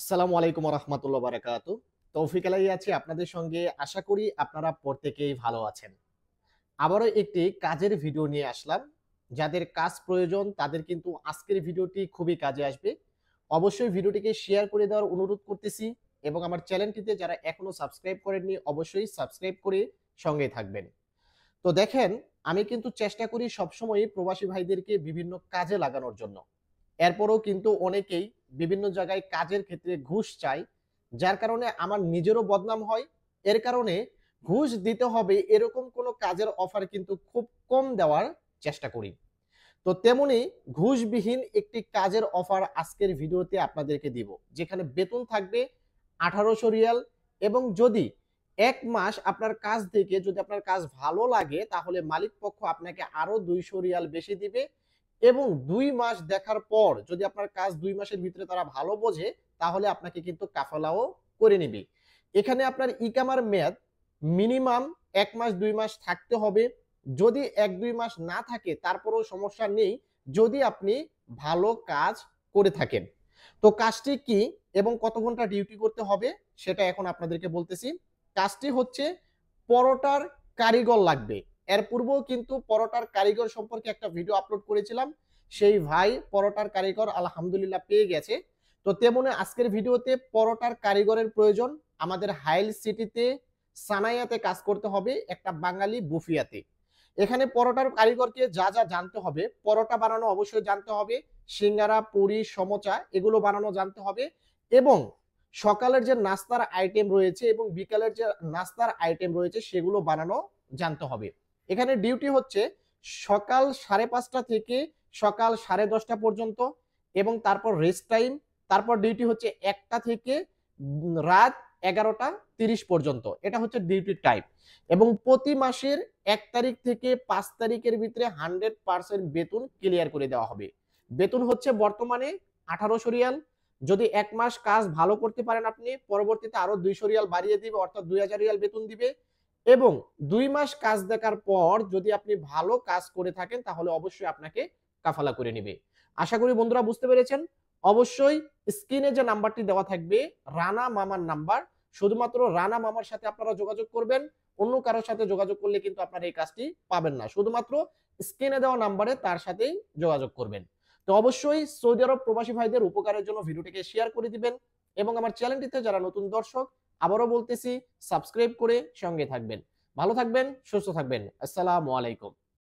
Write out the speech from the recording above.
আসসালামু আলাইকুম রহমতুল্লাহ বারাকাতু। তৌফিক আলাই আছি আপনাদের সঙ্গে। আশা করি আপনারা প্রত্যেকেই ভালো আছেন। আবারও একটি কাজের ভিডিও নিয়ে আসলাম। যাদের কাজ প্রয়োজন তাদের কিন্তু আজকের ভিডিওটি খুবই কাজে আসবে। অবশ্যই ভিডিওটিকে শেয়ার করে দেওয়ার অনুরোধ করতেছি এবং আমার চ্যানেলটিতে যারা এখনো সাবস্ক্রাইব করেননি অবশ্যই সাবস্ক্রাইব করে সঙ্গেই থাকবেন। তো দেখেন, আমি কিন্তু চেষ্টা করি সবসময়ই প্রবাসী ভাইদেরকে বিভিন্ন কাজে লাগানোর জন্য। এরপরও কিন্তু অনেকেই বিভিন্ন জায়গায় কাজের ক্ষেত্রে ঘুষ চায়, যার কারণে আমার নিজেরও বদনাম হয়। এর কারণে ঘুষ দিতে হবে এরকম কোনো কাজের অফার কিন্তু খুব কম দেওয়ার চেষ্টা করি। তো তেমনি ঘুষবিহীন একটি কাজের অফার আজকের ভিডিওতে আপনাদেরকে দিব, যেখানে বেতন থাকবে 1800 রিয়াল। এবং যদি 1 মাস আপনার কাজ থেকে যদি আপনার কাজ ভালো লাগে তাহলে মালিক পক্ষ আপনাকে আরো 200 রিয়াল বেশি দিবে। এবং 2 মাস দেখার পর যদি আপনার কাজ 2 মাসের ভিতরে তারা ভালো বোঝে তাহলে আপনাকে কিন্তু কাফালাও করে নিবে। এখানে আপনার ইকামার মেয়াদ মিনিমাম 1 মাস 2 মাস থাকতে হবে। যদি 1-2 মাস না থাকে তারপরেও সমস্যা নেই, যদি আপনি ভালো কাজ করে থাকেন। তো কাজটি কি এবং কত ঘন্টা ডিউটি করতে হবে সেটা এখন আপনাদেরকে বলতেছি। কাজটি হচ্ছে পরোটার কারিগর লাগবে। এর পূর্বেও কিন্তু পরোটার কারিগর সম্পর্কে একটা ভিডিও আপলোড করেছিলাম। সেই ভাই পরোটার কারিগর আলহামদুলিল্লাহ পেয়ে গেছে। তো তেমনি আজকের ভিডিওতে পরোটার কারিগরের প্রয়োজন। আমাদের হাইল সিটিতে সানাইয়াতে কাজ করতে হবে, একটা বাঙালি বুফিয়াতে। এখানে পরোটার কারিগরকে যা যা জানতে হবে, পরোটা বানানো অবশ্যই জানতে হবে, সিঙ্গারা পুরি সমোচা এগুলো বানানো জানতে হবে, এবং সকালের যে নাস্তার আইটেম রয়েছে এবং বিকালের যে নাস্তার আইটেম রয়েছে সেগুলো বানানো জানতে হবে। এখানে ডিউটি হচ্ছে সকাল 5:30 থেকে সকাল 10:30 পর্যন্ত, এবং রেস্ট টাইম। তারপর ডিউটি হচ্ছে 1টা থেকে রাত 11:30 পর্যন্ত। এটা হচ্ছে ডিউটির টাইম। এবং প্রতি মাসের 1 তারিখ থেকে 5 তারিখের ভিতরে 100% বেতন ক্লিয়ার করে দেওয়া হবে। বেতন হচ্ছে বর্তমানে 1800 রিয়াল। যদি 1 মাস কাজ ভালো করতে পারেন আপনি, পরবর্তীতে আরো 200 রিয়াল বাড়িয়ে দিবে, অর্থাৎ 2000 রিয়াল বেতন দিবে। এবং 2 মাস কাজ দেখার পর যদি আপনি ভালো কাজ করে থাকেন তাহলে অবশ্যই আপনাকে কাফালা করে নিবে। আশা করি বন্ধুরা বুঝতে পেরেছেন। অবশ্যই স্ক্রিনে যে নাম্বারটি দেওয়া থাকবে রানা মামার নাম্বার, শুধুমাত্র রানা মামার সাথে আপনারা যোগাযোগ করবেন। অন্য কারোর সাথে যোগাযোগ করলে কিন্তু আপনারা এই কাজটি পাবেন না। শুধুমাত্র স্ক্রিনে দেওয়া নাম্বারে তার সাথেই যোগাযোগ করবেন। তো অবশ্যই সৌদি আরব প্রবাসী ভাইদের উপকারের জন্য ভিডিওটিকে শেয়ার করে দিবেন এবং আমার চ্যানেলটিতে যারা নতুন দর্শক আবারও বলতেছি সাবস্ক্রাইব করে সঙ্গে থাকবেন। ভালো থাকবেন, সুস্থ থাকবেন। আসসালামু আলাইকুম।